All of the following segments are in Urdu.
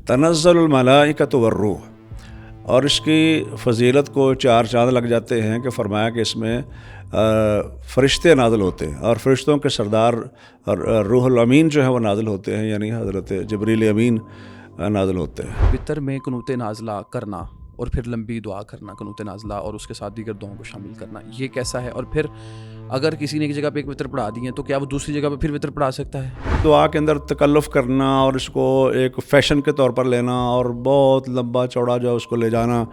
تنزل الملائکۃ والروح، اور اس کی فضیلت کو 4 چاند لگ جاتے ہیں کہ فرمایا کہ اس میں فرشتے نازل ہوتے ہیں، اور فرشتوں کے سردار روح الامین جو ہے وہ نازل ہوتے ہیں، یعنی حضرت جبریل امین نازل ہوتے ہیں۔ وطر میں قنوت نازلہ کرنا اور پھر لمبی دعا کرنا قنوت نازلہ اور اس کے ساتھ دیگر دعاؤں کو شامل کرنا، یہ کیسا ہے؟ اور پھر اگر کسی نے ایک جگہ پہ ایک وطر پڑھا دی ہے تو کیا وہ دوسری جگہ پہ پھر وطر پڑھا سکتا ہے؟ دعا کے اندر تکلف کرنا اور اس کو ایک فیشن کے طور پر لینا اور بہت لمبا چوڑا جو اس کو لے جانا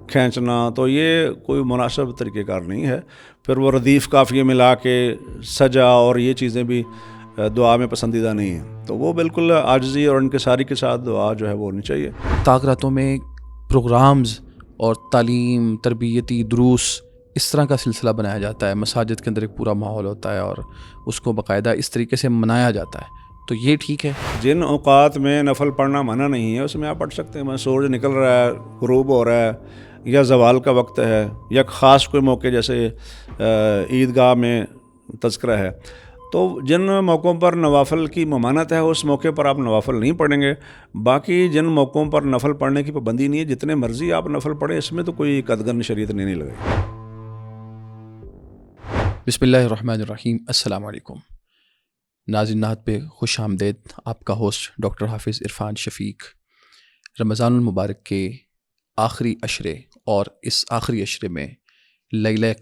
کھینچنا، تو یہ کوئی مناسب طریقہ کار نہیں ہے۔ پھر وہ ردیف قافیے ملا کے سجا اور یہ چیزیں بھی دعا میں پسندیدہ نہیں ہیں، تو وہ بالکل عاجزی اور انکساری کے ساتھ دعا جو ہے وہ ہونی چاہیے۔ طاق راتوں میں پروگرامز اور تعلیم، تربیتی دروس اس طرح کا سلسلہ بنایا جاتا ہے، مساجد کے اندر ایک پورا ماحول ہوتا ہے اور اس کو باقاعدہ اس طریقے سے منایا جاتا ہے، تو یہ ٹھیک ہے؟ جن اوقات میں نفل پڑھنا منع نہیں ہے اس میں آپ پڑھ سکتے ہیں۔ سورج نکل رہا ہے، غروب ہو رہا ہے، یا زوال کا وقت ہے، یا خاص کوئی موقع جیسے عیدگاہ میں تذکرہ ہے، تو جن موقعوں پر نوافل کی ممانعت ہے اس موقع پر آپ نوافل نہیں پڑھیں گے۔ باقی جن موقعوں پر نفل پڑھنے کی پابندی نہیں ہے، جتنے مرضی آپ نفل پڑھیں، اس میں تو کوئی قدغن شریعت نے نہیں لگائی۔ بسم اللہ الرحمن الرحیم۔ السلام علیکم ناظرین، نہت پہ خوش آمدید۔ آپ کا ہوسٹ ڈاکٹر حافظ عرفان شفیق۔ رمضان المبارک کے آخری عشرے اور اس آخری عشرے میں لیلہ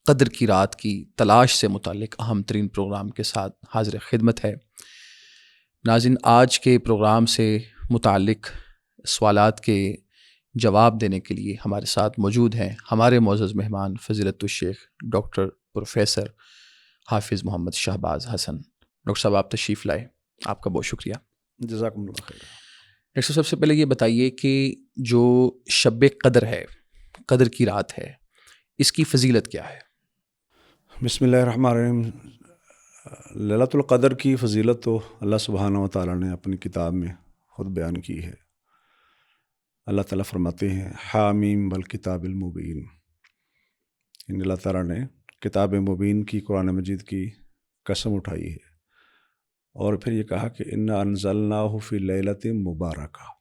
قدر کی رات کی تلاش سے متعلق اہم ترین پروگرام کے ساتھ حاضر خدمت ہے۔ ناظرین، آج کے پروگرام سے متعلق سوالات کے جواب دینے کے لیے ہمارے ساتھ موجود ہیں ہمارے معزز مہمان فضیلت الشیخ ڈاکٹر پروفیسر حافظ محمد شہباز حسن۔ ڈاکٹر صاحب، آپ تشریف لائے، آپ کا بہت شکریہ۔ جزاکم اللہ خیر۔ ڈاکٹر صاحب، سب سے پہلے یہ بتائیے کہ جو شب قدر ہے، قدر کی رات ہے، اس کی فضیلت کیا ہے؟ بسم اللہ الرحمن الرحیم۔ لیلۃ القدر کی فضیلت تو اللہ سبحانہ و تعالیٰ نے اپنی کتاب میں خود بیان کی ہے۔ اللہ تعالیٰ فرماتے ہیں حامیم والکتاب المبین، ان اللہ تعالیٰ نے کتاب مبین کی قرآن مجید کی قسم اٹھائی ہے، اور پھر یہ کہا کہ انا انزلناہ فی لیلۃ مبارکہ،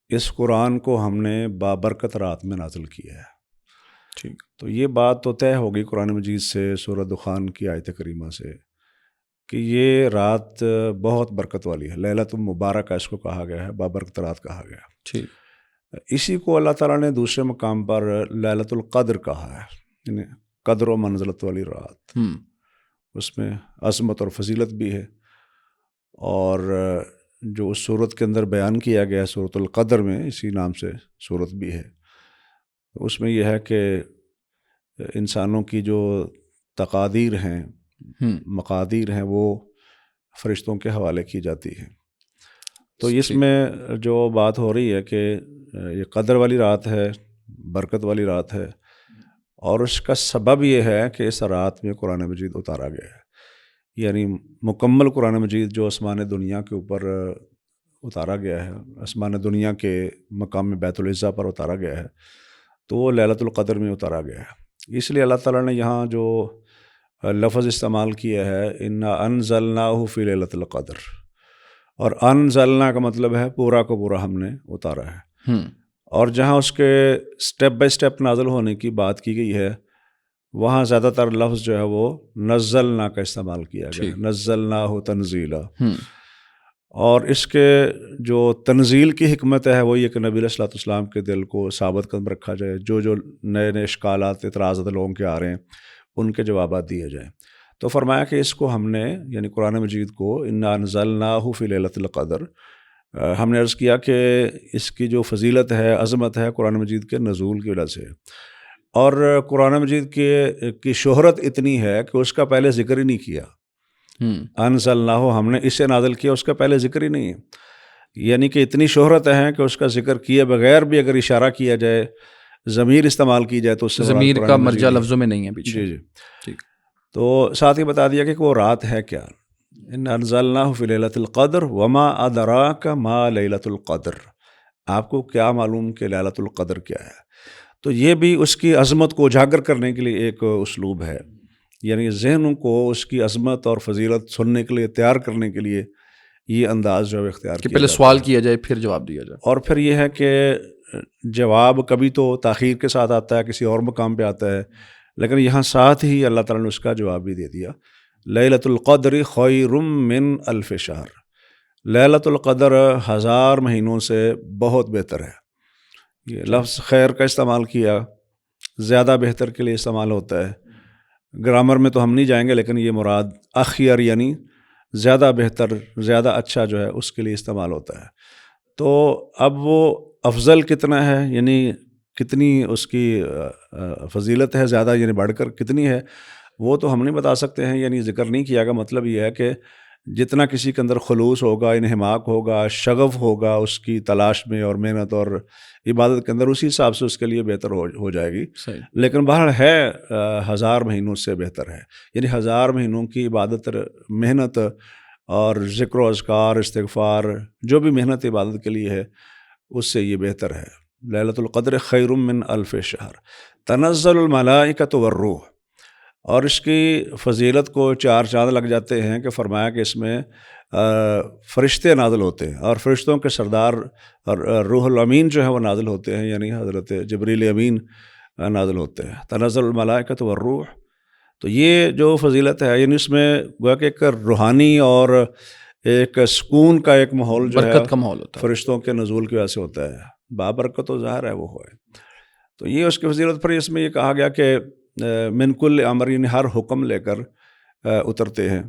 اس قرآن کو ہم نے بابرکت رات میں نازل کیا ہے۔ ٹھیک، تو یہ بات تو طے ہوگی قرآن مجید سے، سورہ دخان کی آیت کریمہ سے، کہ یہ رات بہت برکت والی ہے۔ لیلۃ مبارکہ اس کو کہا گیا ہے، بابرکت رات کہا گیا ہے۔ ٹھیک، اسی کو اللہ تعالیٰ نے دوسرے مقام پر لیلۃ القدر کہا ہے، یعنی قدر و منزلت والی رات۔ اس میں عظمت اور فضیلت بھی ہے، اور جو اس صورت کے اندر بیان کیا گیا ہے سورۃ القدر میں، اسی نام سے صورت بھی ہے، اس میں یہ ہے کہ انسانوں کی جو تقادیر ہیں، مقادیر ہیں، وہ فرشتوں کے حوالے کی جاتی ہیں۔ تو اس میں جو بات ہو رہی ہے کہ یہ قدر والی رات ہے، برکت والی رات ہے، اور اس کا سبب یہ ہے کہ اس رات میں قرآن مجید اتارا گیا ہے، یعنی مکمل قرآن مجید جو آسمان دنیا کے اوپر اتارا گیا ہے، آسمان دنیا کے مقام بیت العزہ پر اتارا گیا ہے، تو وہ لیلۃ القدر میں اتارا گیا ہے۔ اس لیے اللہ تعالیٰ نے یہاں جو لفظ استعمال کیا ہے انا انزلناہ فی لیلۃ القدر، اور انزلنا کا مطلب ہے پورا کو پورا ہم نے اتارا ہے، اور جہاں اس کے سٹیپ بائی سٹیپ نازل ہونے کی بات کی گئی ہے وہاں زیادہ تر لفظ جو ہے وہ نزلنا کا استعمال کیا گیا، نزلناہ تنزیلا۔ اور اس کے جو تنزیل کی حکمت ہے وہ یہ کہ نبی علیہ الصلوۃ والسلام کے دل کو ثابت قدم رکھا جائے، جو نئے نئے اشکالات، اعتراضات لوگوں کے آ رہے ہیں ان کے جوابات دیے جائیں۔ تو فرمایا کہ اس کو ہم نے، یعنی قرآن مجید کو، انا انزلناہ فی لیلۃ القدر، ہم نے عرض کیا کہ اس کی جو فضیلت ہے، عظمت ہے، قرآن مجید کے نزول کی وجہ سے، اور قرآن مجید کی شہرت اتنی ہے کہ اس کا پہلے ذکر ہی نہیں کیا۔ انزلناہ ہم نے اسے نازل کیا، اس کا پہلے ذکر ہی نہیں ہے، یعنی کہ اتنی شہرت ہے کہ اس کا ذکر کیے بغیر بھی اگر اشارہ کیا جائے، ضمیر استعمال کی جائے، تو اس سے ضمیر کا مرجع لفظوں میں نہیں ہے پیچھے۔ جی۔ ٹھیک، تو ساتھ ہی بتا دیا کہ وہ رات ہے کیا، ان انزلناہ فی لیلۃ القدر وما ادراک ما لیلۃ القدر، آپ کو کیا معلوم کہ لیلۃ القدر کیا ہے؟ تو یہ بھی اس کی عظمت کو اجاگر کرنے کے لیے ایک اسلوب ہے، یعنی ذہنوں کو اس کی عظمت اور فضیلت سننے کے لیے تیار کرنے کے لیے یہ انداز جو ہے اختیار کہ کیا پہلے جاتا سوال ہے. کیا جائے پھر جواب دیا جائے. اور پھر یہ ہے کہ جواب کبھی تو تاخیر کے ساتھ آتا ہے، کسی اور مقام پہ آتا ہے، لیکن یہاں ساتھ ہی اللہ تعالیٰ نے اس کا جواب بھی دے دیا. لیلۃ القدر خیر من الف شہر، لیلۃ القدر 1000 مہینوں سے بہت بہتر ہے. یہ لفظ خیر کا استعمال کیا، زیادہ بہتر کے لیے استعمال ہوتا ہے. گرامر میں تو ہم نہیں جائیں گے، لیکن یہ مراد اخیر یعنی زیادہ بہتر، زیادہ اچھا جو ہے اس کے لیے استعمال ہوتا ہے. تو اب وہ افضل کتنا ہے، یعنی کتنی اس کی فضیلت ہے، زیادہ یعنی بڑھ کر کتنی ہے، وہ تو ہم نہیں بتا سکتے ہیں، یعنی ذکر نہیں کیا گیا. مطلب یہ ہے کہ جتنا کسی کے اندر خلوص ہوگا، انہماک ہوگا، شغف ہوگا اس کی تلاش میں اور محنت اور عبادت کے اندر، اسی حساب سے اس کے لیے بہتر ہو جائے گی. صحیح. لیکن بہرحال ہے 1000 مہینوں سے بہتر ہے، یعنی 1000 مہینوں کی عبادت، محنت اور ذکر و اذکار، استغفار، جو بھی محنت عبادت کے لیے ہے اس سے یہ بہتر ہے. لیلۃ القدر خیر من الف شہر تنزل الملائکۃ والروح. اور اس کی فضیلت کو 4 چاند لگ جاتے ہیں کہ فرمایا کہ اس میں فرشتے نازل ہوتے ہیں، اور فرشتوں کے سردار روح الامین جو ہے وہ نازل ہوتے ہیں، یعنی حضرت جبریل امین نازل ہوتے ہیں. تنزل الملائکۃ والروح. تو یہ جو فضیلت ہے، یعنی اس میں گویا کہ ایک روحانی اور ایک سکون کا ایک ماحول جو ہے برکت کا ماحول ہوتا ہے، فرشتوں کے نزول کی وجہ سے ہوتا ہے. بابرکت و ظاہر ہے وہ ہے. تو یہ اس کی فضیلت پر اس میں یہ کہا گیا کہ من کل امر، یعنی ہر حکم لے کر اترتے ہیں.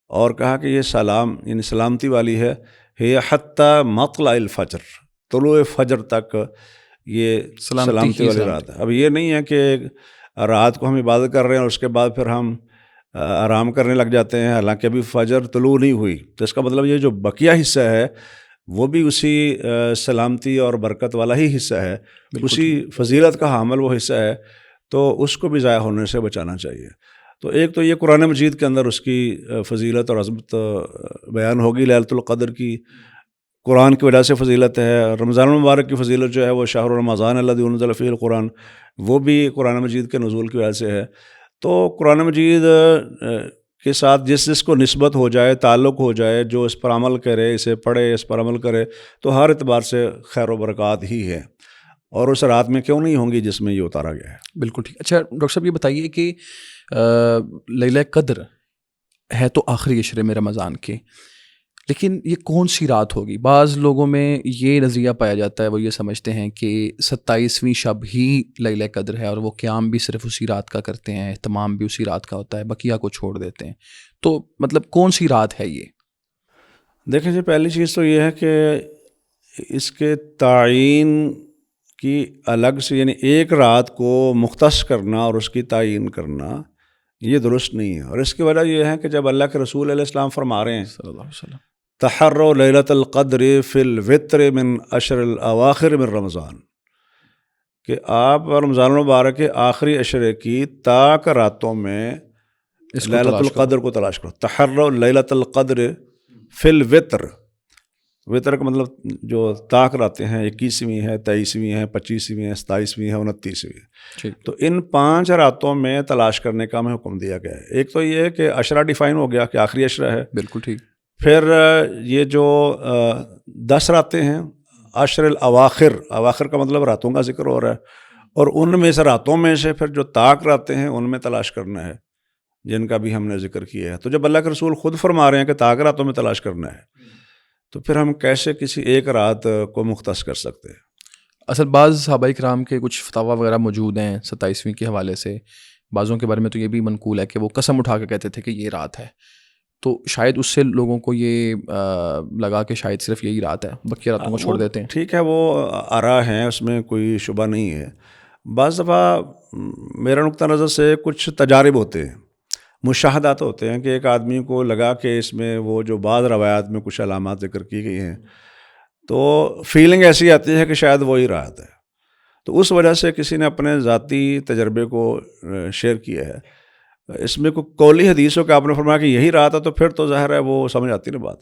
اور کہا کہ یہ سلام یعنی سلامتی والی ہے، ہے حتی مطلع الفجر، طلوع فجر تک یہ سلامتی والی رات ہے. اب یہ نہیں ہے کہ رات کو ہم عبادت کر رہے ہیں اور اس کے بعد پھر ہم آرام کرنے لگ جاتے ہیں، حالانکہ ابھی فجر طلوع نہیں ہوئی. تو اس کا مطلب یہ جو بقیہ حصہ ہے وہ بھی اسی سلامتی اور برکت والا ہی حصہ ہے، اسی فضیلت کا حامل وہ حصہ ہے. تو اس کو بھی ضائع ہونے سے بچانا چاہیے. تو ایک تو یہ قرآن مجید کے اندر اس کی فضیلت اور عظمت بیان ہوگی. لیلۃ القدر کی قرآن کی وجہ سے فضیلت ہے. رمضان المبارک کی فضیلت جو ہے وہ شہر رمضان الذی انزل فیہ القرآن، وہ بھی قرآن مجید کے نزول کی وجہ سے ہے. تو قرآن مجید کے ساتھ جس کو نسبت ہو جائے، تعلق ہو جائے، جو اس پر عمل کرے، اسے پڑھے، اس پر عمل کرے، تو ہر اعتبار سے خیر و برکات ہی ہے. اور اس رات میں کیوں نہیں ہوں گی جس میں یہ اتارا گیا ہے. بالکل ٹھیک. اچھا ڈاکٹر صاحب یہ بتائیے کہ لیلہ قدر ہے تو آخری عشرے میں رمضان کے، لیکن یہ کون سی رات ہوگی؟ بعض لوگوں میں یہ نظریہ پایا جاتا ہے، وہ یہ سمجھتے ہیں کہ 27ویں شب ہی لیلہ قدر ہے، اور وہ قیام بھی صرف اسی رات کا کرتے ہیں، اہتمام بھی اسی رات کا ہوتا ہے، بقیہ کو چھوڑ دیتے ہیں. تو مطلب کون سی رات ہے یہ؟ دیکھیں جی، پہلی چیز تو یہ ہے کہ اس کے تعین کی الگ سے، یعنی ایک رات کو مختص کرنا اور اس کی تعین کرنا یہ درست نہیں ہے. اور اس کی وجہ یہ ہے کہ جب اللہ کے رسول علیہ السلام فرما رہے ہیں صلی اللہ علیہ وسلم تحروا لیلۃ القدر فی الوتر من عشر الاواخر من رمضان، کہ آپ رمضان المبارک کے آخری عشرے کی طاق راتوں میں لیلۃ القدر کو تلاش کرو. تحروا لیلۃ القدر فی الوتر، وطر کا مطلب جو طاق راتیں ہیں، 21ویں ہے، 23ویں ہے، 25ویں ہے، 27ویں ہے، 29ویں. تو ان 5 راتوں میں تلاش کرنے کا ہمیں حکم دیا گیا ہے. ایک تو یہ ہے کہ عشرہ ڈیفائن ہو گیا کہ آخری عشرہ ہے. بالکل ٹھیک. پھر یہ جو 10 راتیں ہیں، عشر الاواخر، اواخر کا مطلب راتوں کا ذکر ہو رہا ہے، اور ان میں سے راتوں میں سے پھر جو طاق راتیں ہیں ان میں تلاش کرنا ہے، جن کا بھی ہم نے ذکر کیا ہے. تو جب اللہ کے رسول خود فرما رہے ہیں کہ طاق راتوں میں تلاش کرنا ہے، تو پھر ہم کیسے کسی ایک رات کو مختص کر سکتے ہیں؟ اصل بعض صحابہ کرام کے کچھ فتاویٰ وغیرہ موجود ہیں 27ویں کے حوالے سے. بعضوں کے بارے میں تو یہ بھی منقول ہے کہ وہ قسم اٹھا کے کہتے تھے کہ یہ رات ہے. تو شاید اس سے لوگوں کو یہ لگا کہ شاید صرف یہی رات ہے، باقی راتوں کو چھوڑ دیتے ہیں. ٹھیک ہے، وہ آراء ہیں، اس میں کوئی شبہ نہیں ہے. بعض دفعہ میرا نقطہ نظر سے کچھ تجارب ہوتے ہیں، مشاہدات ہوتے ہیں کہ ایک آدمی کو لگا کہ اس میں وہ جو بعض روایات میں کچھ علامات ذکر کی گئی ہیں، تو فیلنگ ایسی آتی ہے کہ شاید وہی رات ہے. تو اس وجہ سے کسی نے اپنے ذاتی تجربے کو شیئر کیا ہے. اس میں کوئی قولی حدیث ہو کہ آپ نے فرمایا کہ یہی رات ہے، تو پھر تو ظاہر ہے وہ سمجھ آتی نا بات.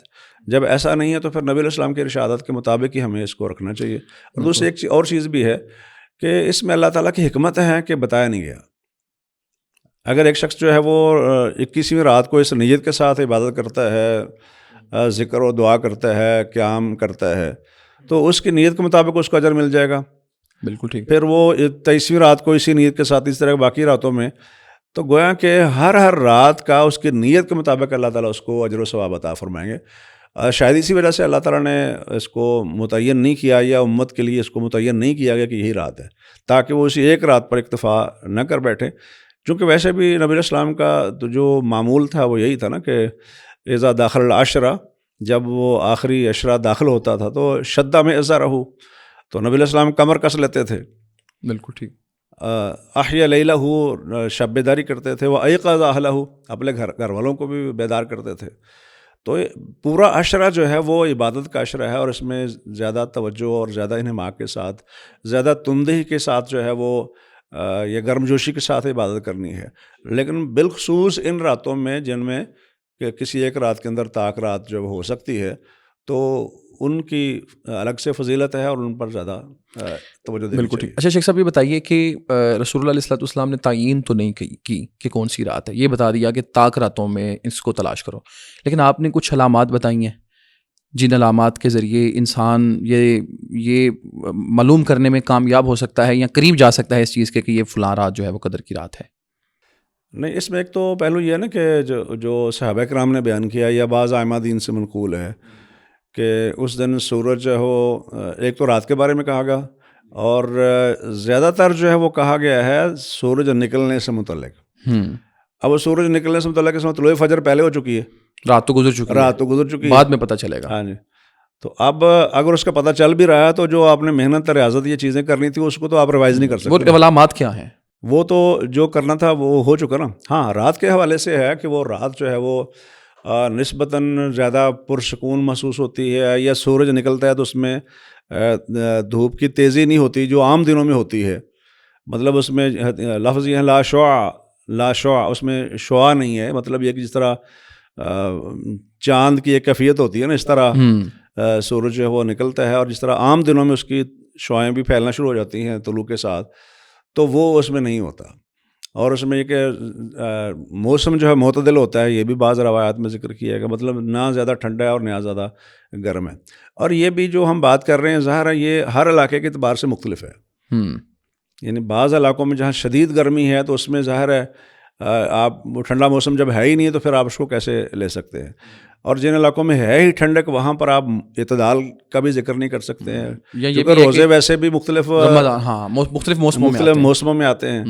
جب ایسا نہیں ہے تو پھر نبی علیہ السلام کی ارشادات کے مطابق ہی ہمیں اس کو رکھنا چاہیے. اور دوسری ایک اور چیز بھی ہے کہ اس میں اللہ تعالیٰ کی حکمت ہے کہ بتایا نہیں گیا. اگر ایک شخص جو ہے وہ 21ویں رات کو اس نیت کے ساتھ عبادت کرتا ہے ذکر و دعا کرتا ہے، قیام کرتا ہے، تو اس کی نیت کے مطابق اس کو اجر مل جائے گا. بالکل ٹھیک. پھر وہ 23ویں رات کو اسی نیت کے ساتھ اس طرح باقی راتوں میں، تو گویا کہ ہر رات کا اس کی نیت کے مطابق اللہ تعالیٰ اس کو اجر و ثواب عطا فرمائیں گے. شاید اسی وجہ سے اللہ تعالیٰ نے اس کو متعین نہیں کیا، یا امت کے لیے اس کو متعین نہیں کیا گیا کہ یہی رات ہے، تاکہ وہ اسی ایک رات پر اکتفا نہ کر بیٹھے. چونکہ ویسے بھی نبی علیہ السلام کا تو جو معمول تھا وہ یہی تھا نا کہ اذا داخل العشرہ، جب وہ آخری عشرہ داخل ہوتا تھا تو شدہ میں ازا رہو، تو نبی علیہ السلام کمر کس لیتے تھے. بالکل ٹھیک. احیا لیلہ، شب بیداری کرتے تھے. وہ ایقظ اہلہ، اپنے گھر والوں کو بھی بیدار کرتے تھے. تو پورا عشرہ جو ہے وہ عبادت کا عشرہ ہے، اور اس میں زیادہ توجہ اور زیادہ انہماک کے ساتھ، زیادہ تندہی کے ساتھ جو ہے وہ یہ گرم جوشی کے ساتھ عبادت کرنی ہے. لیکن بالخصوص ان راتوں میں جن میں کہ کسی ایک رات کے اندر طاق رات جو ہو سکتی ہے، تو ان کی الگ سے فضیلت ہے اور ان پر زیادہ توجہ دینی بالکل چاہیے. ٹھیک. اچھا شیخ صاحب یہ بتائیے کہ رسول اللہ علیہ الصلوۃ والسلام نے تعین تو نہیں کی کہ کون سی رات ہے، یہ بتا دیا کہ طاق راتوں میں اس کو تلاش کرو، لیکن آپ نے کچھ علامات بتائی ہیں جن علامات کے ذریعے انسان یہ معلوم کرنے میں کامیاب ہو سکتا ہے یا قریب جا سکتا ہے اس چیز کے کہ یہ فلاں رات جو ہے وہ قدر کی رات ہے. نہیں، اس میں ایک تو پہلو یہ ہے نا کہ جو صحابہ کرام نے بیان کیا یا بعض ائمہ دین سے منقول ہے کہ اس دن سورج جو ہے ایک تو رات کے بارے میں کہا گیا، اور زیادہ تر جو ہے وہ کہا گیا ہے سورج نکلنے سے متعلق. اب وہ سورج نکلنے سے متعلق اس میں طلوع فجر پہلے ہو چکی ہے، رات تو گزر چکی ہے، بعد میں پتہ چلے گا. ہاں جی. تو اب اگر اس کا پتہ چل بھی رہا ہے تو جو آپ نے محنت ریاضت یہ چیزیں کرنی تھی اس کو تو آپ ریوائز نہیں کر سکتے. وہ علامات کیا ہیں؟ وہ تو جو کرنا تھا وہ ہو چکا نا. ہاں، رات کے حوالے سے ہے کہ وہ رات جو ہے وہ نسبتاً زیادہ پرسکون محسوس ہوتی ہے، یا سورج نکلتا ہے تو اس میں دھوپ کی تیزی نہیں ہوتی جو عام دنوں میں ہوتی ہے. مطلب اس میں لفظ یہ ہے لا شعاع، اس میں شعاع نہیں ہے. مطلب یہ کہ جس طرح چاند کی ایک کیفیت ہوتی ہے نا، اس طرح سورج جو ہے وہ نکلتا ہے، اور جس طرح عام دنوں میں اس کی شعاعیں بھی پھیلنا شروع ہو جاتی ہیں طلوع کے ساتھ، تو وہ اس میں نہیں ہوتا. اور اس میں یہ کہ موسم جو ہے معتدل ہوتا ہے، یہ بھی بعض روایات میں ذکر کیا ہے کہ مطلب نہ زیادہ ٹھنڈا ہے اور نہ زیادہ گرم ہے. اور یہ بھی جو ہم بات کر رہے ہیں ظاہر ہے یہ ہر علاقے کے اعتبار سے مختلف ہے. یعنی بعض علاقوں میں جہاں شدید گرمی ہے تو اس میں ظاہر ہے آپ ٹھنڈا موسم جب ہے ہی نہیں ہے تو پھر آپ اس کو کیسے لے سکتے ہیں. اور جن علاقوں میں ہے ہی ٹھنڈک وہاں پر آپ اعتدال کا بھی ذکر نہیں کر سکتے ہیں، کیونکہ روزے ویسے بھی مختلف موسموں میں آتے ہیں.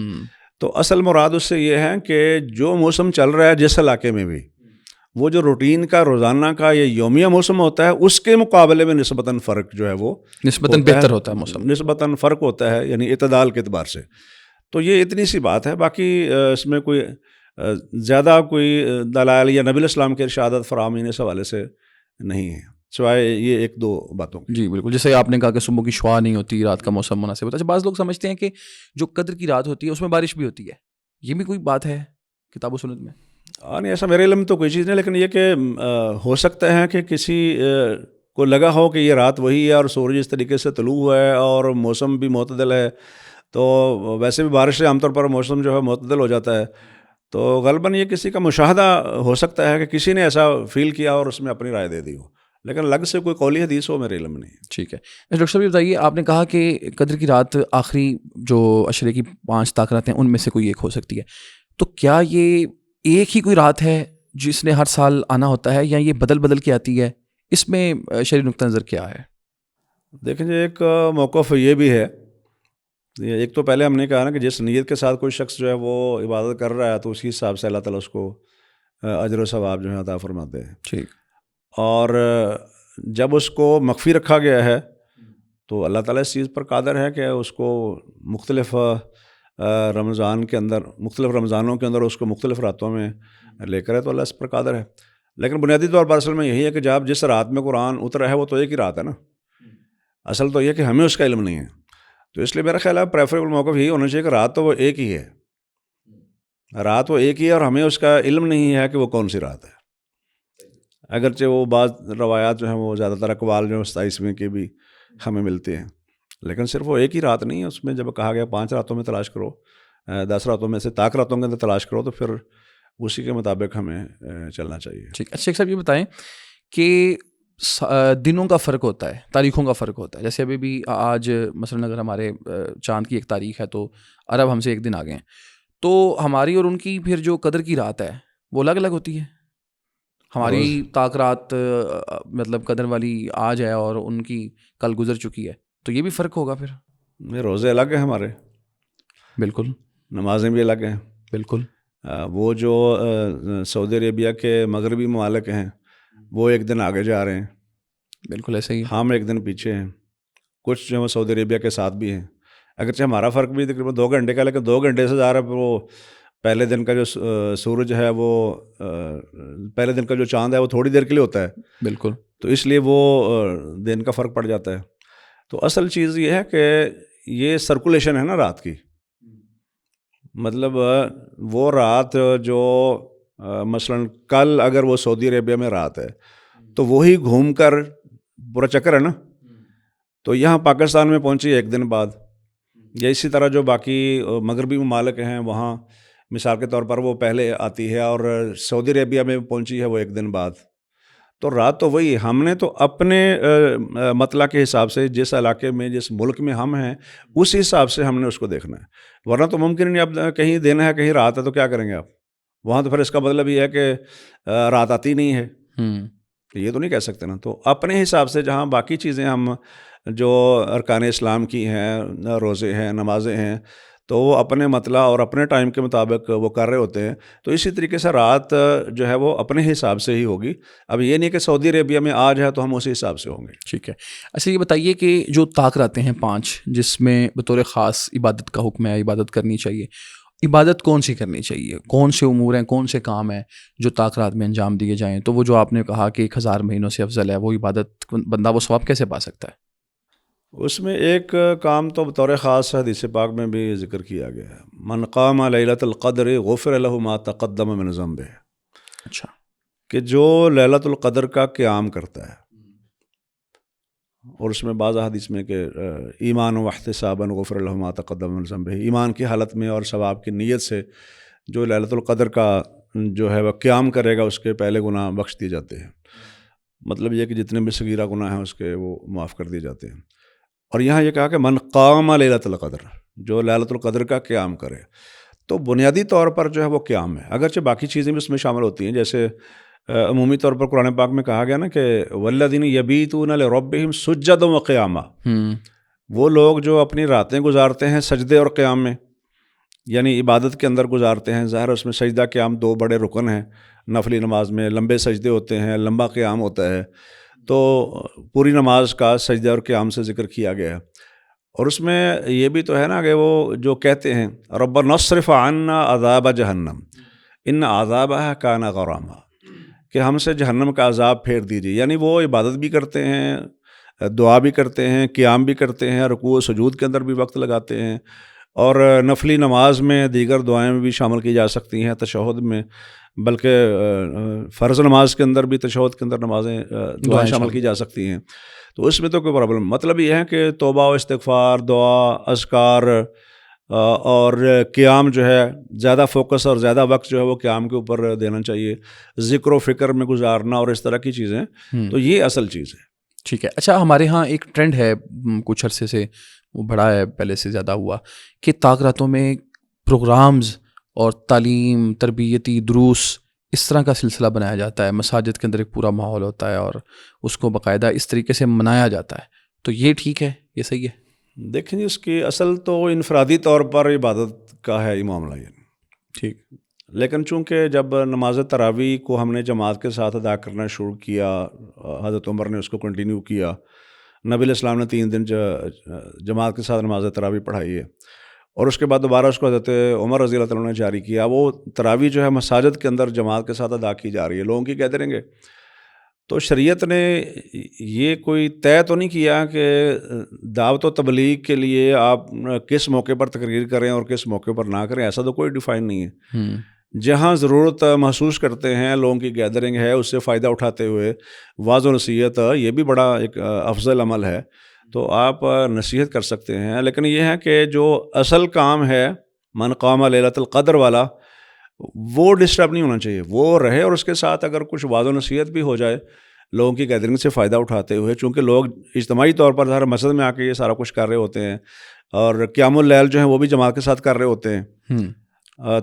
تو اصل مراد اس سے یہ ہے کہ جو موسم چل رہا ہے جس علاقے میں بھی، وہ جو روٹین کا روزانہ کا یا یومیہ موسم ہوتا ہے اس کے مقابلے میں نسبتاً فرق جو ہے وہ نسبتاً بہتر ہوتا ہے، موسم نسبتاً فرق ہوتا ہے، یعنی اعتدال کے اعتبار سے. تو یہ اتنی سی بات ہے. باقی اس میں کوئی زیادہ کوئی دلائل یا نبی الاسلام کے ارشادات فراہمی اس حوالے سے نہیں ہے، سوائے یہ ایک دو باتوں. جی بالکل، جیسے آپ نے کہا کہ صبح کی شعاع نہیں ہوتی، رات کا موسم مناسب ہوتا ہے. بعض لوگ سمجھتے ہیں کہ جو قدر کی رات ہوتی ہے اس میں بارش بھی ہوتی ہے، یہ بھی کوئی بات ہے کتاب و سنت میں؟ نہیں، ایسا میرے علم تو کوئی چیز نہیں، لیکن یہ کہ ہو سکتا ہے کہ کسی کو لگا ہو کہ یہ رات وہی ہے اور سورج اس طریقے سے طلوع ہوا ہے اور موسم بھی معتدل ہے. تو ویسے بھی بارش سے عام طور پر موسم جو ہے معتدل ہو جاتا ہے، تو غالباً یہ کسی کا مشاہدہ ہو سکتا ہے کہ کسی نے ایسا فیل کیا اور اس میں اپنی رائے دے دی ہو، لیکن الگ سے کوئی قولی حدیث ہو میرے علم نہیں. ٹھیک ہے. ڈاکٹر صاحب یہ بتائیے، آپ نے کہا کہ قدر کی رات آخری جو عشرے کی 5 طاق راتیں ان میں سے کوئی ایک ہو سکتی ہے، تو کیا یہ ایک ہی کوئی رات ہے جس نے ہر سال آنا ہوتا ہے، یا یہ بدل بدل کے آتی ہے؟ اس میں شرعی نقطہ نظر کیا ہے؟ دیکھیں جی، ایک موقف یہ بھی ہے. ایک تو پہلے ہم نے کہا نا کہ جس نیت کے ساتھ کوئی شخص جو ہے وہ عبادت کر رہا ہے تو اسی حساب سے اللہ تعالیٰ اس کو اجر و ثواب جو ہے عطا فرماتے ہیں. ٹھیک. اور جب اس کو مخفی رکھا گیا ہے تو اللہ تعالیٰ اس چیز پر قادر ہے کہ اس کو مختلف رمضان کے اندر، مختلف رمضانوں کے اندر اس کو مختلف راتوں میں لے کر ہے، تو اللہ اس پر قادر ہے. لیکن بنیادی طور پر اصل میں یہی ہے کہ جب جس رات میں قرآن اترا ہے وہ تو ایک ہی رات ہے نا. اصل تو یہ کہ ہمیں اس کا علم نہیں ہے، تو اس لیے میرا خیال ہے پریفریبل موقف یہی ہونا چاہیے کہ رات تو وہ ایک ہی ہے، رات وہ ایک ہی ہے اور ہمیں اس کا علم نہیں ہے کہ وہ کون سی رات ہے. اگرچہ وہ بعض روایات جو ہیں وہ زیادہ تر اقوال جو 27ویں کے بھی ہمیں ملتے ہیں، لیکن صرف وہ ایک ہی رات نہیں ہے. اس میں جب کہا گیا 5 راتوں میں تلاش کرو، 10 راتوں میں سے طاق راتوں کے اندر تلاش کرو، تو پھر اسی کے مطابق ہمیں چلنا چاہیے. ٹھیک. اچھا شیخ صاحب یہ بتائیں کہ دنوں کا فرق ہوتا ہے، تاریخوں کا فرق ہوتا ہے. جیسے ابھی بھی آج مثلاً اگر ہمارے چاند کی ایک تاریخ ہے تو عرب ہم سے ایک دن آگے ہیں، تو ہماری اور ان کی پھر جو قدر کی رات ہے وہ الگ الگ ہوتی ہے. ہماری طاق رات مطلب قدر والی آج ہے اور ان کی کل گزر چکی ہے، تو یہ بھی فرق ہوگا پھر. روزے الگ ہیں ہمارے، بالکل، نمازیں بھی الگ ہیں. بالکل. وہ جو سعودی عربیہ کے مغربی ممالک ہیں وہ ایک دن آگے جا رہے ہیں، بالکل ایسے ہی. ہم ایک دن پیچھے ہیں. کچھ جو ہے سعودی عربیہ کے ساتھ بھی ہیں، اگرچہ ہمارا فرق بھی تقریباً 2 گھنٹے کا، لیکن 2 گھنٹے سے زیادہ وہ پہلے دن کا جو سورج ہے وہ پہلے دن کا جو چاند ہے وہ تھوڑی دیر کے لیے ہوتا ہے. بالکل. تو اس لیے وہ دن کا فرق پڑ جاتا ہے. تو اصل چیز یہ ہے کہ یہ سرکولیشن ہے نا رات کی. مطلب وہ رات جو مثلاً کل اگر وہ سعودی عربیہ میں رات ہے تو وہی گھوم کر پورا چکر ہے نا، تو یہاں پاکستان میں پہنچی ایک دن بعد. یا اسی طرح جو باقی مغربی ممالک ہیں وہاں مثال کے طور پر وہ پہلے آتی ہے اور سعودی عربیہ میں پہنچی ہے وہ ایک دن بعد. تو رات تو وہی. ہم نے تو اپنے مطلع کے حساب سے جس علاقے میں جس ملک میں ہم ہیں اس حساب سے ہم نے اس کو دیکھنا ہے، ورنہ تو ممکن نہیں. اب کہیں دن ہے کہیں رات ہے تو کیا کریں گے آپ وہاں؟ تو پھر اس کا مطلب یہ ہے کہ رات آتی نہیں ہے، یہ تو نہیں کہہ سکتے نا. تو اپنے حساب سے جہاں باقی چیزیں ہم جو ارکان اسلام کی ہیں، روزے ہیں، نمازیں ہیں، تو وہ اپنے مطلع اور اپنے ٹائم کے مطابق وہ کر رہے ہوتے ہیں. تو اسی طریقے سے رات جو ہے وہ اپنے حساب سے ہی ہوگی. اب یہ نہیں کہ سعودی عربیہ میں آج ہے تو ہم اسی حساب سے ہوں گے. ٹھیک ہے. اچھا یہ بتائیے کہ جو طاق راتیں ہیں 5 جس میں بطور خاص عبادت کا حکم ہے، عبادت کرنی چاہیے، عبادت کون سی کرنی چاہیے؟ کون سے امور ہیں، کون سے کام ہیں جو طاق رات میں انجام دیے جائیں؟ تو وہ جو آپ نے کہا کہ 1000 مہینوں سے افضل ہے، وہ عبادت بندہ وہ ثواب کیسے پا سکتا ہے؟ اس میں ایک کام تو بطور خاص حدیث پاک میں بھی ذکر کیا گیا ہے، من قام لیلۃ القدر غفر له ما تقدم من ذنبہ. اچھا. کہ جو لیلۃ القدر کا قیام کرتا ہے، اور اس میں بعض حدیث میں کہ ایمان و احتسابا غفر له ما تقدم من ذنبہ، ایمان کی حالت میں اور ثواب کی نیت سے جو لیلۃ القدر کا جو ہے وہ قیام کرے گا اس کے پہلے گناہ بخش دیے جاتے ہیں. مطلب یہ کہ جتنے بھی صغیرہ گناہ ہیں اس کے وہ معاف کر دیے جاتے ہیں. اور یہاں یہ کہا کہ من قام لیلۃ القدر، جو لیلۃ القدر کا قیام کرے. تو بنیادی طور پر جو ہے وہ قیام ہے، اگرچہ باقی چیزیں بھی اس میں شامل ہوتی ہیں. جیسے عمومی طور پر قرآن پاک میں کہا گیا نا کہ والذین یبیتون لربہم سجدا وقیاما، وہ لوگ جو اپنی راتیں گزارتے ہیں سجدے اور قیام میں، یعنی عبادت کے اندر گزارتے ہیں. ظاہر اس میں سجدہ قیام 2 بڑے رکن ہیں. نفلی نماز میں لمبے سجدے ہوتے ہیں، لمبا قیام ہوتا ہے. تو پوری نماز کا سجدہ اور قیام سے ذکر کیا گیا ہے. اور اس میں یہ بھی تو ہے نا کہ وہ جو کہتے ہیں ربنا اصرف عنا عذاب جہنم ان عذابها کان غراما، کہ ہم سے جہنم کا عذاب پھیر دیجیے. یعنی وہ عبادت بھی کرتے ہیں، دعا بھی کرتے ہیں، قیام بھی کرتے ہیں، رکوع و سجود کے اندر بھی وقت لگاتے ہیں، اور نفلی نماز میں دیگر دعائیں بھی شامل کی جا سکتی ہیں، تشہد میں، بلکہ فرض نماز کے اندر بھی تشہد کے اندر دعائیں شامل کی جا سکتی ہیں. تو اس میں تو کوئی پرابلم. مطلب یہ ہے کہ توبہ و استغفار، دعا، اذکار اور قیام جو ہے زیادہ فوکس اور زیادہ وقت جو ہے وہ قیام کے اوپر دینا چاہیے، ذکر و فکر میں گزارنا اور اس طرح کی چیزیں. تو یہ اصل چیز ہے. ٹھیک ہے. اچھا ہمارے ہاں ایک ٹرینڈ ہے کچھ عرصے سے، وہ بڑا ہے، پہلے سے زیادہ ہوا، کہ طاق راتوں میں پروگرامز اور تعلیم، تربیتی دروس اس طرح کا سلسلہ بنایا جاتا ہے. مساجد کے اندر ایک پورا ماحول ہوتا ہے اور اس کو باقاعدہ اس طریقے سے منایا جاتا ہے. تو یہ ٹھیک ہے، یہ صحیح ہے؟ دیکھیں جی، اس کی اصل تو انفرادی طور پر عبادت کا ہے یہ معاملہ. ٹھیک. لیکن چونکہ جب نماز تراویح کو ہم نے جماعت کے ساتھ ادا کرنا شروع کیا، حضرت عمر نے اس کو کنٹینیو کیا، نبی علیہ السلام نے 3 دن جماعت کے ساتھ نماز تراویح پڑھائی ہے، اور اس کے بعد دوبارہ اس کو حضرت عمر رضی اللہ عنہ نے جاری کیا. وہ تراویح جو ہے مساجد کے اندر جماعت کے ساتھ ادا کی جا رہی ہے، لوگوں کی کہتے رہیں گے. تو شریعت نے یہ کوئی طے تو نہیں کیا کہ دعوت و تبلیغ کے لیے آپ کس موقع پر تقریر کریں اور کس موقع پر نہ کریں، ایسا تو کوئی ڈیفائن نہیں ہے. جہاں ضرورت محسوس کرتے ہیں، لوگوں کی گیدرنگ ہے، اس سے فائدہ اٹھاتے ہوئے واعظ و نصیحت، یہ بھی بڑا ایک افضل عمل ہے. تو آپ نصیحت کر سکتے ہیں. لیکن یہ ہے کہ جو اصل کام ہے من قام لیلۃ القدر والا، وہ ڈسٹرب نہیں ہونا چاہیے، وہ رہے، اور اس کے ساتھ اگر کچھ واعظ و نصیحت بھی ہو جائے لوگوں کی گیدرنگ سے فائدہ اٹھاتے ہوئے، چونکہ لوگ اجتماعی طور پر ظاہر مسجد میں آ کے یہ سارا کچھ کر رہے ہوتے ہیں، اور قیام اللیل جو ہیں وہ بھی جماعت کے ساتھ کر رہے ہوتے ہیں،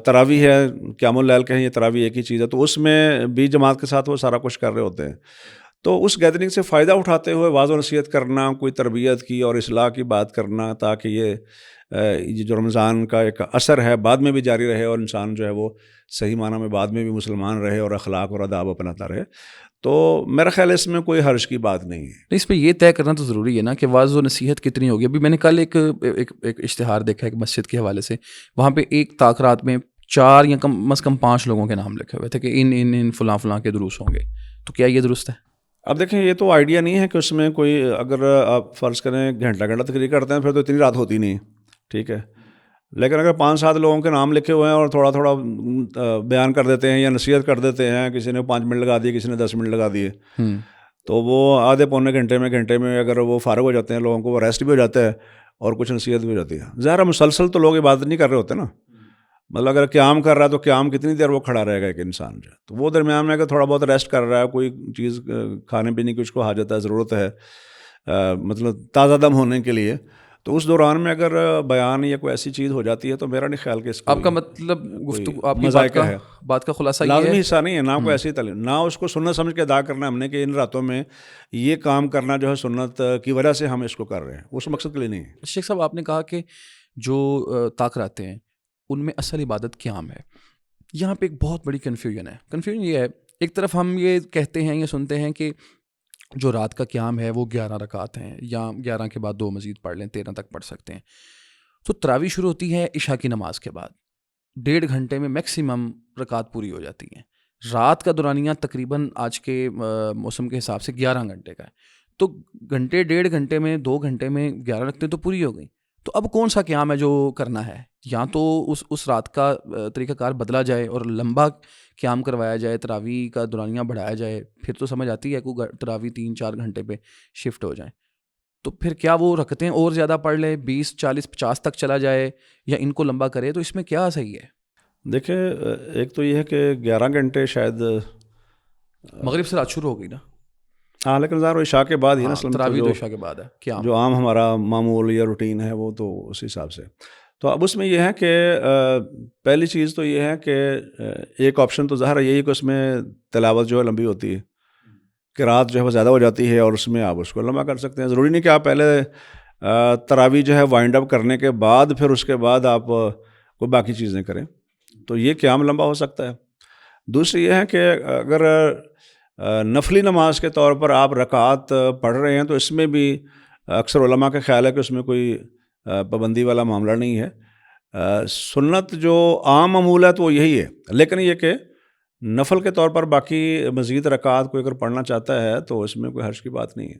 تراویح ہے، قیام اللیل کہیں یہ تراویح ایک ہی چیز ہے، تو اس میں بھی جماعت کے ساتھ وہ سارا کچھ کر رہے ہوتے ہیں. تو اس گیدرنگ سے فائدہ اٹھاتے ہوئے واعظ و نصیحت کرنا، کوئی تربیت کی اور اصلاح کی بات کرنا، تاکہ یہ جو رمضان کا ایک اثر ہے بعد میں بھی جاری رہے، اور انسان جو ہے وہ صحیح معنی میں بعد میں بھی مسلمان رہے اور اخلاق اور آداب اپناتا رہے. تو میرا خیال ہے اس میں کوئی حرج کی بات نہیں ہے. اس پہ یہ طے کرنا تو ضروری ہے نا کہ واعظ و نصیحت کتنی ہوگی. ابھی میں نے کل ایک اشتہار دیکھا ایک مسجد کے حوالے سے، وہاں پہ ایک تاخرات میں 4 یا کم از کم 5 لوگوں کے نام لکھے ہوئے تھے کہ ان فلاں فلاں کے دروس ہوں گے. تو کیا یہ درست ہے؟ اب دیکھیں یہ تو آئیڈیا نہیں ہے کہ اس میں کوئی، اگر آپ فرض کریں گھنٹہ تقریر کرتے ہیں پھر تو اتنی رات ہوتی نہیں، ٹھیک ہے، لیکن اگر 5-7 لوگوں کے نام لکھے ہوئے ہیں اور تھوڑا تھوڑا بیان کر دیتے ہیں یا نصیحت کر دیتے ہیں، کسی نے 5 منٹ لگا دیے، کسی نے 10 منٹ لگا دیے، تو وہ آدھے پونے گھنٹے میں اگر وہ فارغ ہو جاتے ہیں، لوگوں کو وہ ریسٹ بھی ہو جاتا ہے اور کچھ نصیحت بھی ہو جاتی ہے. ظاہر مسلسل تو لوگ عبادت نہیں کر رہے ہوتے نا، مطلب اگر قیام کر رہا ہے تو قیام کتنی دیر وہ کھڑا رہے گا ایک انسان جو ہے، تو وہ درمیان میں اگر تھوڑا بہت ریسٹ کر رہا ہے، کوئی چیز کھانے پینے کی اس کو حاجت ہے، ضرورت ہے، مطلب تازہ دم ہونے کے لیے، تو اس دوران میں اگر بیان یا کوئی ایسی چیز ہو جاتی ہے تو میرا نہیں خیال کہ اس کو آپ کا مطلب گفتگو، آپ کی مذائقہ ہے، بات کا خلاصہ یہ لازمی ہے حصہ نہیں ہے، نہ کوئی ایسی تعلیم، نہ اس کو سنت سمجھ کے ادا کرنا ہم نے کہ ان راتوں میں یہ کام کرنا جو ہے سنت کی وجہ سے ہم اس کو کر رہے ہیں، اس مقصد کے لیے نہیں ہے. شیخ صاحب، آپ نے کہا کہ جو تاخراتے ہیں ان میں اصل عبادت قیام ہے. یہاں پہ ایک بہت بڑی کنفیوژن ہے. کنفیوژن یہ ہے، ایک طرف ہم یہ کہتے ہیں یا سنتے ہیں کہ جو رات کا قیام ہے وہ 11 رکعات ہیں، یا 11 کے بعد 2 مزید پڑھ لیں، 13 تک پڑھ سکتے ہیں. تو تراویح شروع ہوتی ہے عشاء کی نماز کے بعد، 1.5 گھنٹے میں میکسیمم رکعات پوری ہو جاتی ہیں. رات کا دورانیہ تقریباً آج کے موسم کے حساب سے 11 گھنٹے کا ہے. تو 1.5 گھنٹے میں 2 گھنٹے میں 11 رکعتیں تو پوری ہو گئیں. تو اب کون سا قیام ہے جو کرنا ہے؟ یا تو اس رات کا طریقہ کار بدلا جائے اور لمبا قیام کروایا جائے، تراویح کا دورانیہ بڑھایا جائے، پھر تو سمجھ آتی ہے کہ تراویح 3-4 گھنٹے پہ شفٹ ہو جائیں. تو پھر کیا وہ رکعتیں اور زیادہ پڑھ لے، 20 40 50 تک چلا جائے، یا ان کو لمبا کرے؟ تو اس میں کیا صحیح ہے؟ دیکھیں ایک تو یہ ہے کہ 11 گھنٹے شاید مغرب سے رات شروع ہو گئی نا، ہاں، لیکن ظاہر عشاء کے بعد ہی نا، تراویح تو عشاء کے بعد ہے قیام، جو عام ہمارا معمول یا روٹین ہے وہ تو اس حساب سے. تو اب اس میں یہ ہے کہ پہلی چیز تو یہ ہے کہ ایک آپشن تو ظاہر ہے یہی کہ اس میں تلاوت جو ہے لمبی ہوتی ہے، قرات جو ہے وہ زیادہ ہو جاتی ہے، اور اس میں آپ اس کو لمبا کر سکتے ہیں. ضروری نہیں کہ آپ پہلے تراویح جو ہے وائنڈ اپ کرنے کے بعد پھر اس کے بعد آپ کوئی باقی چیزیں کریں، تو یہ قیام لمبا ہو سکتا ہے. دوسری یہ ہے کہ اگر نفلی نماز کے طور پر آپ رکعات پڑھ رہے ہیں تو اس میں بھی اکثر علماء کا خیال ہے کہ اس میں کوئی پابندی والا معاملہ نہیں ہے. سنت جو عام معمول ہے تو وہ یہی ہے، لیکن یہ کہ نفل کے طور پر باقی مزید رکعات کوئی اگر پڑھنا چاہتا ہے تو اس میں کوئی حرج کی بات نہیں ہے.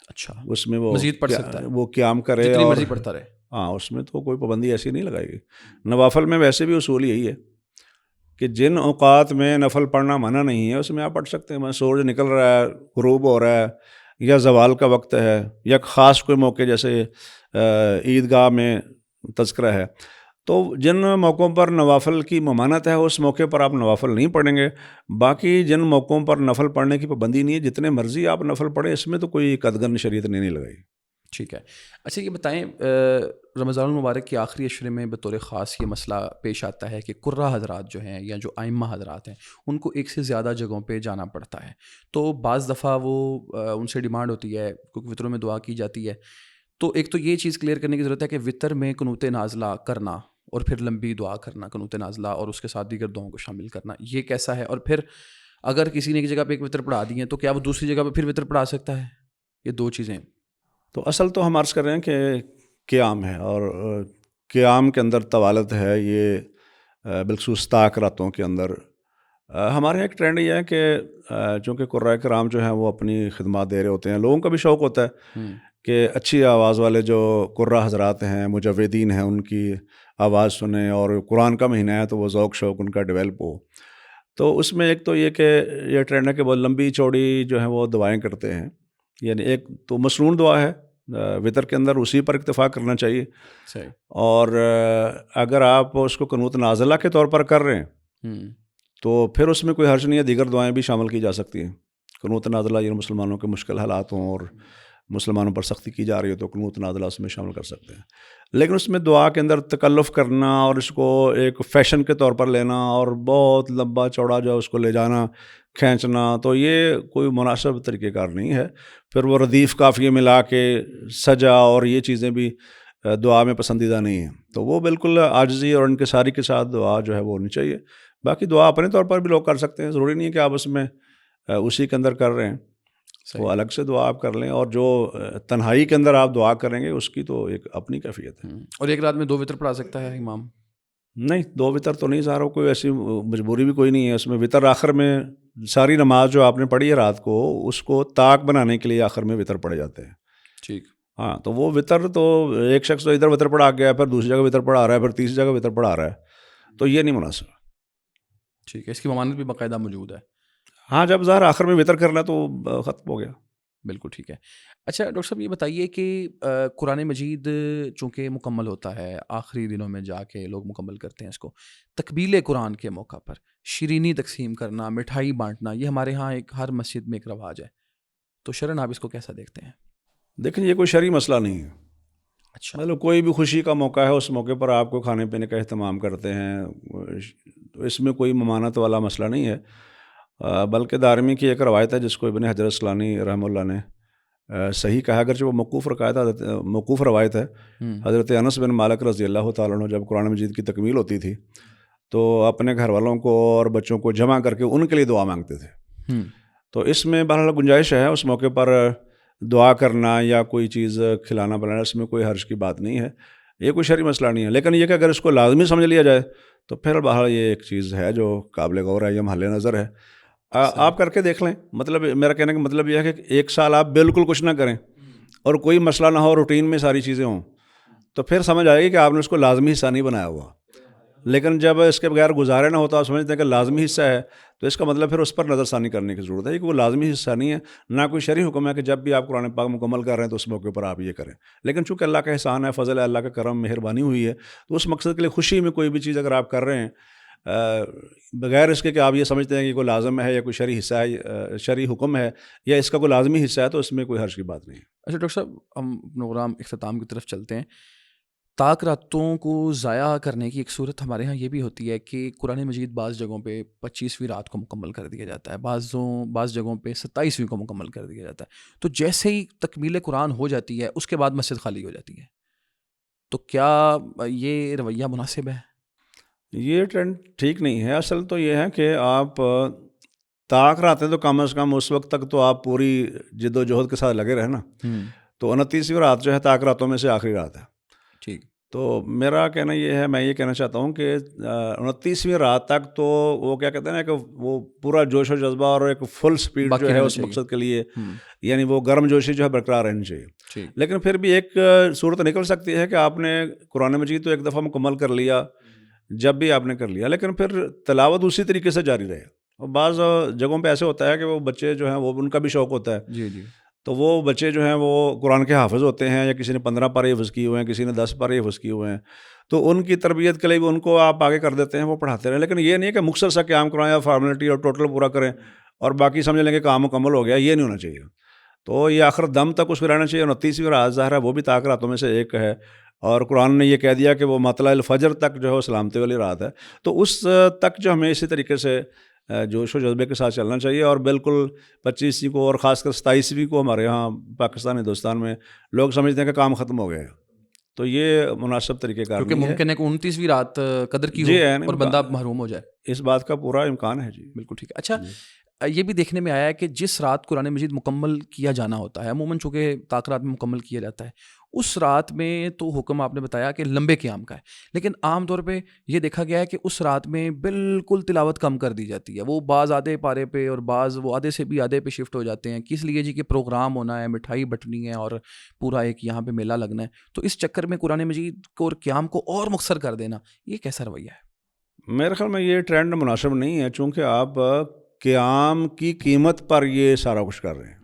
اچھا، اس میں وہ مزید پڑھ سکتا ہے، وہ قیام کرے جتنی اور مرضی پڑھتا رہے. ہاں، اس میں تو کوئی پابندی ایسی نہیں لگائے گی. نوافل میں ویسے بھی اصول یہی ہے کہ جن اوقات میں نفل پڑھنا منع نہیں ہے اس میں آپ پڑھ سکتے ہیں. سورج نکل رہا ہے، غروب ہو رہا ہے، یا زوال کا وقت ہے، یا خاص کوئی موقع جیسے عیدگاہ میں تذکرہ ہے، تو جن موقعوں پر نوافل کی ممانعت ہے اس موقع پر آپ نوافل نہیں پڑھیں گے. باقی جن موقعوں پر نفل پڑھنے کی پابندی نہیں ہے، جتنے مرضی آپ نفل پڑھیں، اس میں تو کوئی قدغن شریعت نے نہیں لگائی. ٹھیک ہے. اچھا یہ بتائیں، رمضان المبارک کے آخری عشرے میں بطور خاص یہ مسئلہ پیش آتا ہے کہ قرہ حضرات جو ہیں یا جو ائمہ حضرات ہیں ان کو ایک سے زیادہ جگہوں پہ جانا پڑتا ہے. تو بعض دفعہ وہ ان سے ڈیمانڈ ہوتی ہے کیونکہ وطروں میں دعا کی جاتی ہے. تو ایک تو یہ چیز کلیئر کرنے کی ضرورت ہے کہ وطر میں قنوت نازلہ کرنا اور پھر لمبی دعا کرنا، قنوت نازلہ اور اس کے ساتھ دیگر دعاؤں کو شامل کرنا، یہ کیسا ہے؟ اور پھر اگر کسی نے ایک جگہ پہ ایک وطر پڑھا دی ہیں تو کیا وہ دوسری جگہ پہ پھر وطر پڑھا سکتا ہے؟ یہ دو چیزیں. تو اصل تو ہم عرض کر رہے ہیں کہ قیام ہے، اور قیام کے اندر طوالت ہے، یہ بالخصوص طاق راتوں کے اندر. ہمارے ایک ٹرینڈ یہ ہے کہ چونکہ قرائے کرام جو ہیں وہ اپنی خدمات دے رہے ہوتے ہیں، لوگوں کا بھی شوق ہوتا ہے کہ اچھی آواز والے جو قرہ حضرات ہیں، مجودین ہیں، ان کی آواز سنیں، اور قرآن کا مہینہ ہے تو وہ ذوق شوق ان کا ڈیولپ ہو. تو اس میں ایک تو یہ کہ یہ ٹرینڈ ہے کہ وہ لمبی چوڑی جو ہیں وہ دعائیں کرتے ہیں. یعنی ایک تو مسنون دعا ہے وطر کے اندر، اسی پر اکتفا کرنا چاہیے. صحیح. اور اگر آپ اس کو قنوت نازلہ کے طور پر کر رہے ہیں تو پھر اس میں کوئی حرج نہیں ہے، دیگر دعائیں بھی شامل کی جا سکتی ہیں. قنوت نازلہ یہ مسلمانوں کے مشکل حالات ہوں اور مسلمانوں پر سختی کی جا رہی ہے تو قنوت نازلہ اس میں شامل کر سکتے ہیں. لیکن اس میں دعا کے اندر تکلف کرنا اور اس کو ایک فیشن کے طور پر لینا اور بہت لمبا چوڑا جو اس کو لے جانا کھینچنا، تو یہ کوئی مناسب طریقہ کار نہیں ہے. پھر وہ ردیف قافیے ملا کے سجا اور یہ چیزیں بھی دعا میں پسندیدہ نہیں ہیں. تو وہ بالکل عاجزی اور انکساری کے ساتھ دعا جو ہے وہ ہونی چاہیے. باقی دعا اپنے طور پر بھی لوگ کر سکتے ہیں، ضروری نہیں ہے کہ آپ اس میں اسی کے اندر کر رہے ہیں. وہ الگ سے دعا آپ کر لیں، اور جو تنہائی کے اندر آپ دعا کریں گے اس کی تو ایک اپنی کیفیت ہے. اور ایک رات میں 2 وتر پڑھا سکتا ہے امام؟ نہیں، 2 وتر تو نہیں، سارا کوئی ایسی مجبوری بھی کوئی نہیں ہے اس میں. وتر آخر میں ساری نماز جو آپ نے پڑھی ہے رات کو اس کو طاق بنانے کے لیے آخر میں وتر پڑھے جاتے ہیں. ٹھیک. ہاں، تو وہ وتر تو ایک شخص تو ادھر وتر پڑھا گیا، پھر دوسری جگہ وتر پڑھا رہا ہے، پھر تیسری جگہ وتر پڑھا رہا ہے، تو یہ نہیں مناسب. ٹھیک ہے، اس کی ممانعت بھی باقاعدہ موجود ہے. ہاں، جب ظاہر آخر میں وتر کرنا تو ختم ہو گیا. بالکل ٹھیک ہے. اچھا ڈاکٹر صاحب، یہ بتائیے کہ قرآن مجید چونکہ مکمل ہوتا ہے آخری دنوں میں جا کے لوگ مکمل کرتے ہیں اس کو، تکمیل قرآن کے موقع پر شیرینی تقسیم کرنا، مٹھائی بانٹنا، یہ ہمارے ہاں ایک ہر مسجد میں ایک رواج ہے، تو شرعاً آپ اس کو کیسا دیکھتے ہیں؟ دیکھیں، یہ کوئی شرعی مسئلہ نہیں ہے. اچھا. مطلب کوئی بھی خوشی کا موقع ہے، اس موقع پر آپ کو کھانے پینے کا اہتمام کرتے ہیں، تو اس میں کوئی ممانعت والا مسئلہ نہیں ہے. بلکہ دارمی کی ایک روایت ہے جس کو ابن حجر اسقلانی رحمہ اللہ نے صحیح کہا، اگرچہ وہ موقوف روایت ہے. حضرت انس بن مالک رضی اللہ تعالیٰ عنہ جب قرآن مجید کی تکمیل ہوتی تھی تو اپنے گھر والوں کو اور بچوں کو جمع کر کے ان کے لیے دعا مانگتے تھے. تو اس میں بہرحال گنجائش ہے اس موقع پر دعا کرنا یا کوئی چیز کھلانا پلانا، اس میں کوئی حرج کی بات نہیں ہے، یہ کوئی شرعی مسئلہ نہیں ہے. لیکن یہ کہ اگر اس کو لازمی سمجھ لیا جائے تو پھر بہرحال یہ ایک چیز ہے جو قابل غور ہے، یہ محل نظر ہے. آپ کر کے دیکھ لیں. مطلب میرا کہنے کا مطلب یہ ہے کہ 1 سال آپ بالکل کچھ نہ کریں اور کوئی مسئلہ نہ ہو، روٹین میں ساری چیزیں ہوں، تو پھر سمجھ آئے گی کہ آپ نے اس کو لازمی حصہ نہیں بنایا ہوا. لیکن جب اس کے بغیر گزارے نہ ہوتا، آپ سمجھتے ہیں کہ لازمی حصہ ہے، تو اس کا مطلب پھر اس پر نظر ثانی کرنے کی ضرورت ہے کہ وہ لازمی حصہ نہیں ہے. نہ کوئی شرعی حکم ہے کہ جب بھی آپ قرآن پاک مکمل کر رہے ہیں تو اس موقع پر آپ یہ کریں. لیکن چونکہ اللہ کا احسان ہے، فضل ہے، اللہ کا کرم، مہربانی ہوئی ہے، تو اس مقصد کے لیے خوشی میں کوئی بھی چیز اگر آپ کر رہے ہیں بغیر اس کے کہ آپ یہ سمجھتے ہیں کہ کوئی لازم ہے یا کوئی شرعی حصہ ہے، شرعی حکم ہے یا اس کا کوئی لازمی حصہ ہے، تو اس میں کوئی حرج کی بات نہیں ہے. اچھا ڈاکٹر صاحب، ہم پروگرام اختتام کی طرف چلتے ہیں. طاق راتوں کو ضائع کرنے کی ایک صورت ہمارے ہاں یہ بھی ہوتی ہے کہ قرآن مجید بعض جگہوں پہ 25ویں رات کو مکمل کر دیا جاتا ہے، بعض جگہوں پہ 27ویں کو مکمل کر دیا جاتا ہے. تو جیسے ہی تکمیل قرآن ہو جاتی ہے اس کے بعد مسجد خالی ہو جاتی ہے، تو کیا یہ رویہ مناسب ہے؟ یہ ٹرینڈ ٹھیک نہیں ہے. اصل تو یہ ہے کہ آپ طاق راتیں تو کم از کم اس وقت تک تو آپ پوری جد و جہد کے ساتھ لگے رہے نا. تو 29ویں رات جو ہے طاق راتوں میں سے آخری رات ہے. ٹھیک. تو میرا کہنا یہ ہے، میں یہ کہنا چاہتا ہوں کہ 29ویں رات تک تو وہ کیا کہتے ہیں نا کہ وہ پورا جوش و جذبہ اور ایک فل سپیڈ جو ہے اس مقصد کے لیے، یعنی وہ گرم جوشی جو ہے برقرار رہنی چاہیے. لیکن پھر بھی ایک صورت نکل سکتی ہے کہ آپ نے قرآن مجید تو ایک دفعہ مکمل کر لیا، جب بھی آپ نے کر لیا، لیکن پھر تلاوت اسی طریقے سے جاری رہے. اور بعض جگہوں پہ ایسے ہوتا ہے کہ وہ بچے جو ہیں وہ ان کا بھی شوق ہوتا ہے. جی جی. تو وہ بچے جو ہیں وہ قرآن کے حافظ ہوتے ہیں، یا کسی نے 15 پارے حفظ کیے ہوئے ہیں، کسی نے 10 پارے حفظ کیے ہوئے ہیں، تو ان کی تربیت کے لیے بھی ان کو آپ آگے کر دیتے ہیں، وہ پڑھاتے رہیں. لیکن یہ نہیں ہے کہ مختصر سا قیام کرائیں یا فارمیلٹی اور ٹوٹل پورا کریں اور باقی سمجھ لیں کہ کام مکمل ہو گیا، یہ نہیں ہونا چاہیے. تو یہ آخر دم تک اس میں رہنا چاہیے. 29ویں رات ظاہر ہے وہ بھی طاق راتوں میں سے ایک ہے، اور قرآن نے یہ کہہ دیا کہ وہ مطلع الفجر تک جو ہے وہ سلامتی والی رات ہے. تو اس تک جو ہمیں اسی طریقے سے جوش و جذبے کے ساتھ چلنا چاہیے. اور بالکل 25ویں کو اور خاص کر 27ویں کو ہمارے ہاں پاکستان ہندوستان میں لوگ سمجھتے ہیں کہ کام ختم ہو گیا ہے، تو یہ مناسب طریقہ کار نہیں ہے. کیونکہ ممکن ہے کہ 29ویں رات قدر کی ہو اور بندہ محروم ہو جائے. اس بات کا پورا امکان ہے. جی بالکل ٹھیک ہے. اچھا، یہ بھی دیکھنے میں آیا ہے کہ جس رات قرآن مجید مکمل کیا جانا ہوتا ہے، عموماً چونکہ طاق رات میں مکمل کیا جاتا ہے، اس رات میں تو حکم آپ نے بتایا کہ لمبے قیام کا ہے، لیکن عام طور پہ یہ دیکھا گیا ہے کہ اس رات میں بالکل تلاوت کم کر دی جاتی ہے. وہ بعض آدھے پارے پہ اور بعض وہ آدھے سے بھی آدھے پہ شفٹ ہو جاتے ہیں. کس لیے جی کہ پروگرام ہونا ہے، مٹھائی بٹنی ہے اور پورا ایک یہاں پہ میلہ لگنا ہے. تو اس چکر میں قرآن مجید کو اور قیام کو اور مختصر کر دینا، یہ کیسا رویہ ہے؟ میرے خیال میں یہ ٹرینڈ مناسب نہیں ہے، چونکہ آپ قیام کی قیمت پر یہ سارا کچھ کر رہے ہیں.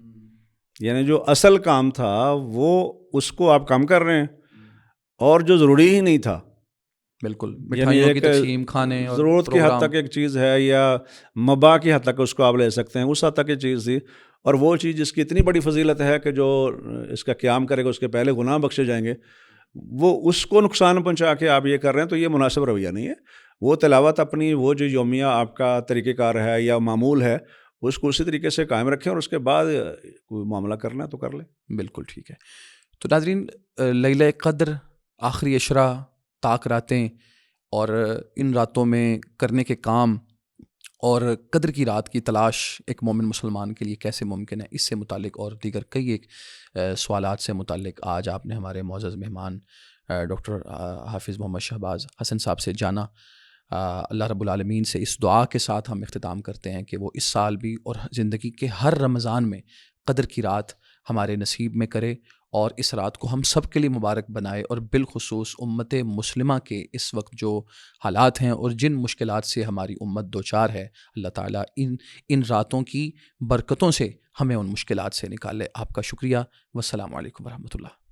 یعنی جو اصل کام تھا وہ اس کو آپ کم کر رہے ہیں، اور جو ضروری ہی نہیں تھا، بالکل مٹھائیوں کی تقسیم، کھانے اور ضرورت کی حد تک ایک چیز ہے یا مباح کی حد تک اس کو آپ لے سکتے ہیں، اس حد تک یہ چیز تھی، اور وہ چیز جس کی اتنی بڑی فضیلت ہے کہ جو اس کا قیام کرے گا اس کے پہلے گناہ بخشے جائیں گے، وہ اس کو نقصان پہنچا کے آپ یہ کر رہے ہیں، تو یہ مناسب رویہ نہیں ہے. وہ تلاوت اپنی وہ جو یومیہ آپ کا طریقہ کار ہے یا معمول ہے اس کو اسی طریقے سے قائم رکھیں، اور اس کے بعد کوئی معاملہ کرنا ہے تو کر لیں. بالکل ٹھیک ہے. تو ناظرین، لیلہ قدر، آخری عشرہ، طاق راتیں، اور ان راتوں میں کرنے کے کام اور قدر کی رات کی تلاش ایک مومن مسلمان کے لیے کیسے ممکن ہے، اس سے متعلق اور دیگر کئی ایک سوالات سے متعلق آج آپ نے ہمارے معزز مہمان ڈاکٹر حافظ محمد شہباز حسن صاحب سے جانا. اللہ رب العالمین سے اس دعا کے ساتھ ہم اختتام کرتے ہیں کہ وہ اس سال بھی اور زندگی کے ہر رمضان میں قدر کی رات ہمارے نصیب میں کرے، اور اس رات کو ہم سب کے لیے مبارک بنائے، اور بالخصوص امت مسلمہ کے اس وقت جو حالات ہیں اور جن مشکلات سے ہماری امت دوچار ہے، اللہ تعالیٰ ان راتوں کی برکتوں سے ہمیں ان مشکلات سے نکالے. آپ کا شکریہ. والسلام علیکم ورحمۃ اللہ.